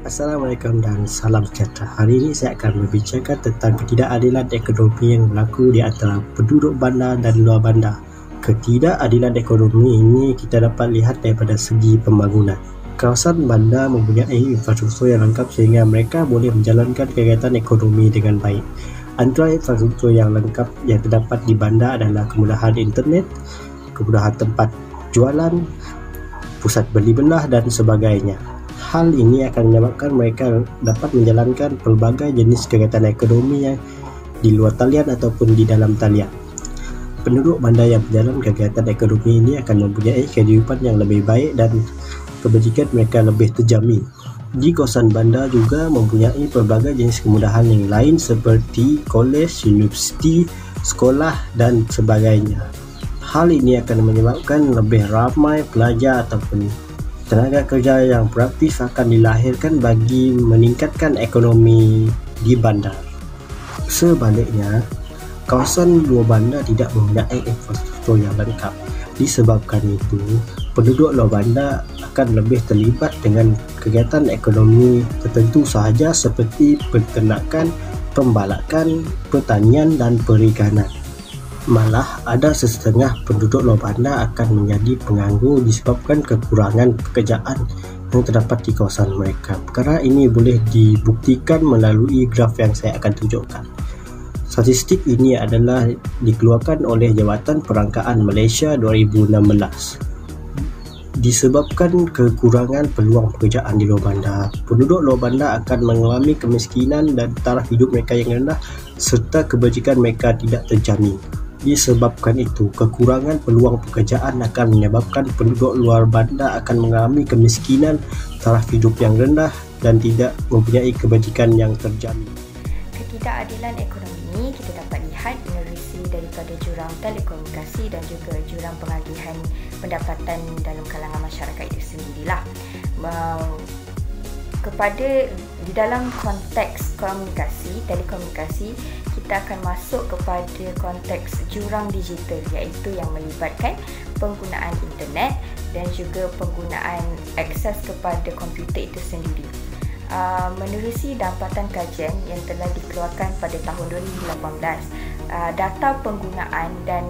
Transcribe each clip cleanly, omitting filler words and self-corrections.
Assalamualaikum dan salam sejahtera. Hari ini saya akan membicarakan tentang ketidakadilan ekonomi yang berlaku di antara penduduk bandar dan luar bandar. Ketidakadilan ekonomi ini kita dapat lihat daripada segi pembangunan. Kawasan bandar mempunyai infrastruktur yang lengkap sehingga mereka boleh menjalankan kegiatan ekonomi dengan baik. Antara infrastruktur yang lengkap yang terdapat di bandar adalah kemudahan internet, kemudahan tempat jualan, pusat beli belah dan sebagainya. Hal ini akan menyebabkan mereka dapat menjalankan pelbagai jenis kegiatan ekonomi yang di luar talian ataupun di dalam talian. Penduduk bandar yang berjalan kegiatan ekonomi ini akan mempunyai kehidupan yang lebih baik dan kebajikan mereka lebih terjamin. Di kawasan bandar juga mempunyai pelbagai jenis kemudahan yang lain seperti kolej, universiti, sekolah dan sebagainya. Hal ini akan menyebabkan lebih ramai pelajar ataupun tenaga kerja yang proaktif akan dilahirkan bagi meningkatkan ekonomi di bandar. Sebaliknya, kawasan luar bandar tidak mempunyai infrastruktur yang lengkap. Disebabkan itu, penduduk luar bandar akan lebih terlibat dengan kegiatan ekonomi tertentu sahaja seperti peternakan, pembalakan, pertanian dan perikanan. Malah ada setengah penduduk luar bandar akan menjadi penganggur disebabkan kekurangan pekerjaan yang terdapat di kawasan mereka. Perkara ini boleh dibuktikan melalui graf yang saya akan tunjukkan. Statistik ini adalah dikeluarkan oleh Jabatan Perangkaan Malaysia 2016. Disebabkan kekurangan peluang pekerjaan di luar bandar, penduduk luar bandar akan mengalami kemiskinan dan taraf hidup mereka yang rendah serta kebajikan mereka tidak terjamin. Disebabkan itu, kekurangan peluang pekerjaan akan menyebabkan penduduk luar bandar akan mengalami kemiskinan, taraf hidup yang rendah dan tidak mempunyai kebajikan yang terjamin. Ketidakadilan ekonomi kita dapat lihat menerusi daripada jurang telekomunikasi dan juga jurang pengagihan pendapatan dalam kalangan masyarakat itu sendirilah. Di dalam konteks telekomunikasi, kita akan masuk kepada konteks jurang digital, iaitu yang melibatkan penggunaan internet dan juga penggunaan akses kepada komputer itu sendiri. Menerusi dapatan kajian yang telah dikeluarkan pada tahun 2018, data penggunaan dan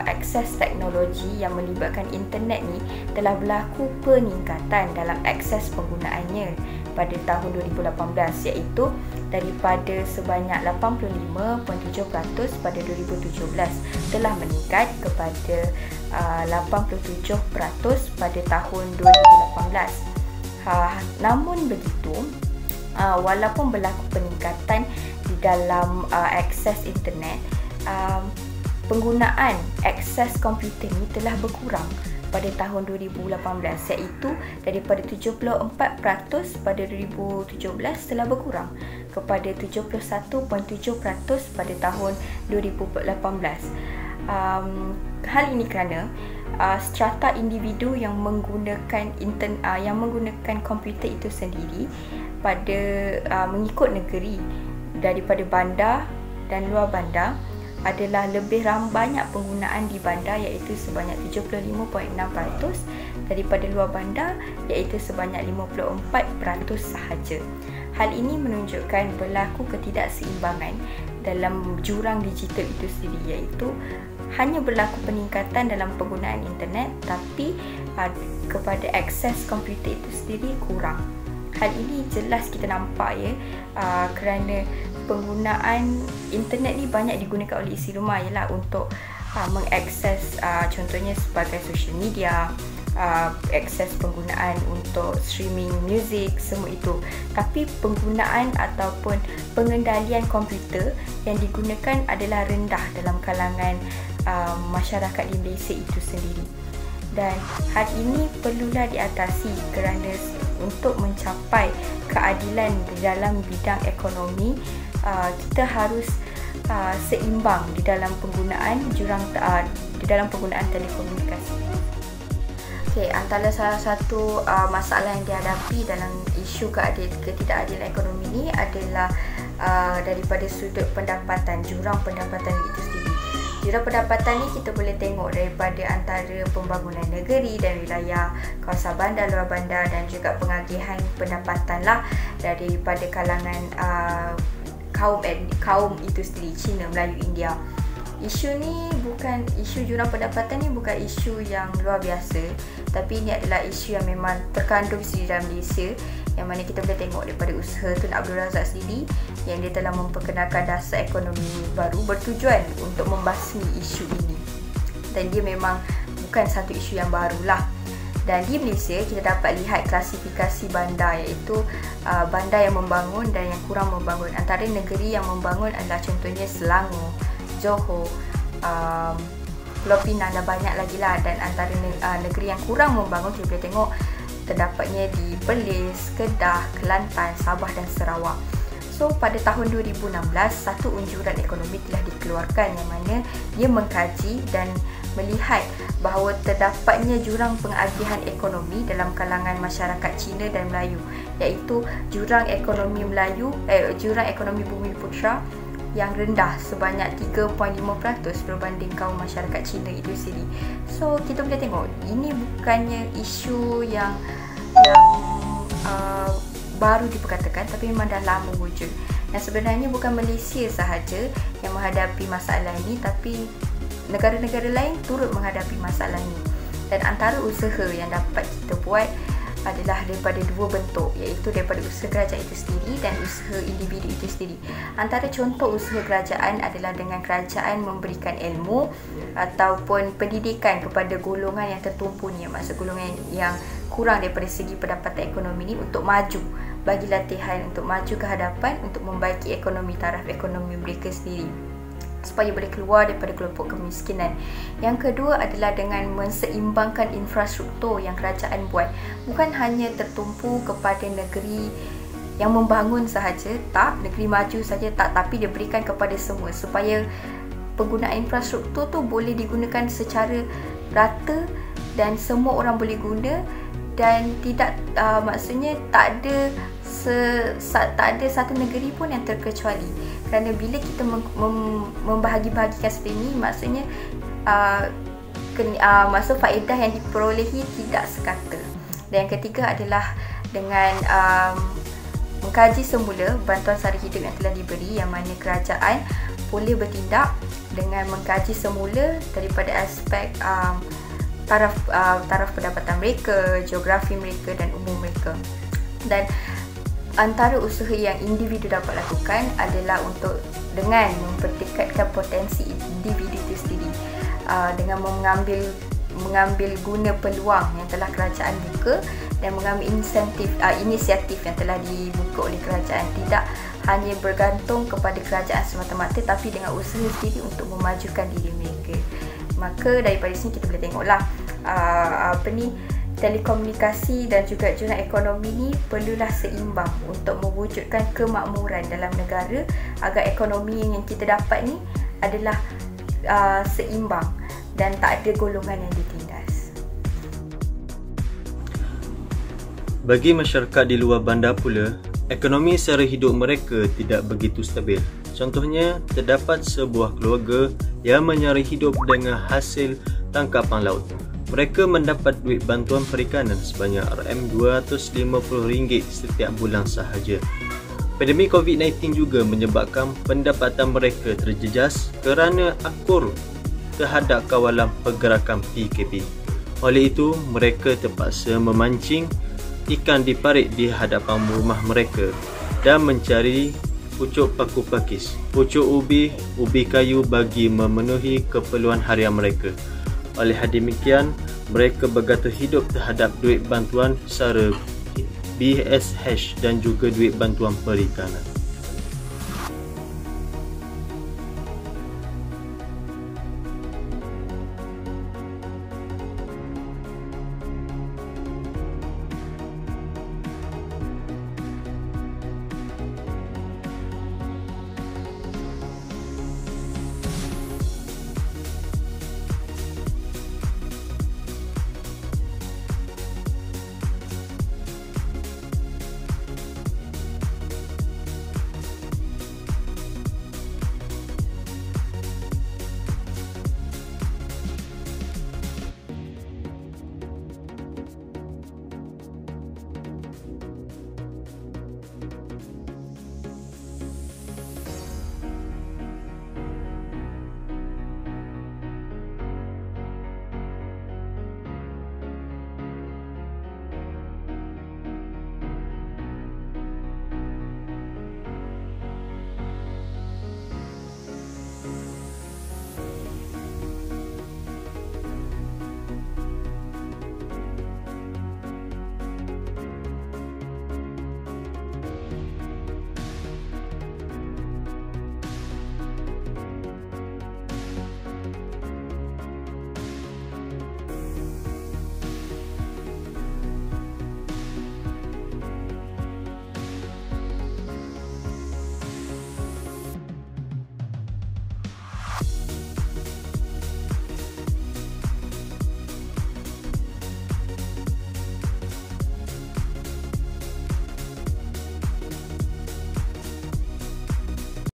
akses teknologi yang melibatkan internet ni telah berlaku peningkatan dalam akses penggunaannya pada tahun 2018, iaitu daripada sebanyak 85.7% pada 2017 telah meningkat kepada 87% pada tahun 2018. Namun begitu, walaupun berlaku peningkatan di dalam akses internet, penggunaan akses komputer ini telah berkurang pada tahun 2018, iaitu daripada 74% pada 2017 telah berkurang kepada 71.7% pada tahun 2018. Hal ini kerana strata individu yang menggunakan komputer itu sendiri pada mengikut negeri daripada bandar dan luar bandar adalah lebih banyak penggunaan di bandar, iaitu sebanyak 75.6%, daripada luar bandar iaitu sebanyak 54% sahaja. Hal ini menunjukkan berlaku ketidakseimbangan dalam jurang digital itu sendiri, iaitu hanya berlaku peningkatan dalam penggunaan internet tapi kepada akses komputer itu sendiri kurang. Hal ini jelas kita nampak kerana penggunaan internet ni banyak digunakan oleh isi rumah ialah untuk mengakses contohnya sebagai social media, akses penggunaan untuk streaming music, semua itu. Tapi penggunaan ataupun pengendalian komputer yang digunakan adalah rendah dalam kalangan masyarakat di Malaysia itu sendiri. Dan hal ini perlulah diatasi kerana untuk mencapai keadilan di dalam bidang ekonomi, kita harus seimbang di dalam penggunaan telekomunikasi. Antara salah satu masalah yang dihadapi dalam isu ketidakadilan ekonomi ini adalah daripada sudut pendapatan, jurang pendapatan itu sendiri. Jurang pendapatan ni kita boleh tengok daripada antara pembangunan negeri dan wilayah kawasan bandar, luar bandar, dan juga pengagihan pendapatan lah daripada kalangan kaum itu sendiri, Cina, Melayu, India. Isu jurang pendapatan ni bukan isu yang luar biasa, tapi ini adalah isu yang memang terkandung di dalam Malaysia, yang mana kita boleh tengok daripada usaha Tun Abdul Razak sendiri yang dia telah memperkenalkan dasar ekonomi baru bertujuan untuk membasmi isu ini. Dan dia memang bukan satu isu yang barulah. Dan di Malaysia kita dapat lihat klasifikasi bandar, iaitu bandar yang membangun dan yang kurang membangun. Antara negeri yang membangun adalah contohnya Selangor, Johor, Pulau Pinang dan banyak lagi lah. Dan antara negeri yang kurang membangun kita boleh tengok terdapatnya di Perlis, Kedah, Kelantan, Sabah dan Sarawak. So pada tahun 2016 satu unjuran ekonomi telah dikeluarkan yang mana dia mengkaji dan melihat bahawa terdapatnya jurang pengagihan ekonomi dalam kalangan masyarakat Cina dan Melayu, iaitu jurang ekonomi Bumiputera yang rendah sebanyak 3.5% berbanding kaum masyarakat Cina itu sendiri. So kita boleh tengok ini bukannya isu yang baru diperkatakan, tapi memang dah lama wujud. Dan sebenarnya bukan Malaysia sahaja yang menghadapi masalah ini, tapi negara-negara lain turut menghadapi masalah ini. Dan antara usaha yang dapat kita buat adalah daripada dua bentuk, iaitu daripada usaha kerajaan itu sendiri dan usaha individu itu sendiri. Antara contoh usaha kerajaan adalah dengan kerajaan memberikan ilmu ataupun pendidikan kepada golongan yang tertumpu ni, maksud golongan yang kurang daripada segi pendapatan ekonomi ni, untuk maju, bagi latihan untuk maju ke hadapan untuk membaiki ekonomi, taraf ekonomi mereka sendiri, supaya boleh keluar daripada kelompok kemiskinan. Yang kedua adalah dengan menseimbangkan infrastruktur yang kerajaan buat. Bukan hanya tertumpu kepada negeri yang membangun sahaja, tak, negeri maju saja tak, tapi dia berikan kepada semua supaya penggunaan infrastruktur tu boleh digunakan secara rata dan semua orang boleh guna, dan tidak maksudnya tak ada satu negeri pun yang terkecuali. Kerana bila kita membahagi-bahagikan seperti ini, maksudnya maksud faedah yang diperolehi tidak sekata. Dan yang ketiga adalah dengan mengkaji semula bantuan sara hidup yang telah diberi, yang mana kerajaan boleh bertindak dengan mengkaji semula daripada aspek taraf pendapatan mereka, geografi mereka dan umur mereka. Dan antara usaha yang individu dapat lakukan adalah dengan mempertingkatkan potensi individu itu sendiri, dengan mengambil guna peluang yang telah kerajaan buka dan mengambil inisiatif yang telah dibuka oleh kerajaan, tidak hanya bergantung kepada kerajaan semata-mata, tapi dengan usaha sendiri untuk memajukan diri mereka. Maka daripada sini kita boleh tengoklah telekomunikasi dan juga jurang ekonomi ni perlulah seimbang untuk mewujudkan kemakmuran dalam negara, agar ekonomi yang kita dapat ni adalah seimbang dan tak ada golongan yang ditindas. Bagi masyarakat di luar bandar pula, ekonomi sara hidup mereka tidak begitu stabil. Contohnya, terdapat sebuah keluarga yang menyara hidup dengan hasil tangkapan laut. Mereka mendapat duit bantuan perikanan sebanyak RM250 setiap bulan sahaja. Pandemik COVID-19 juga menyebabkan pendapatan mereka terjejas kerana akur terhadap kawalan pergerakan PKP. Oleh itu, mereka terpaksa memancing ikan di parit di hadapan rumah mereka dan mencari pucuk paku pakis, pucuk ubi kayu bagi memenuhi keperluan harian mereka. Oleh demikian, mereka bergantung hidup terhadap duit bantuan sara BSH dan juga duit bantuan perikanan.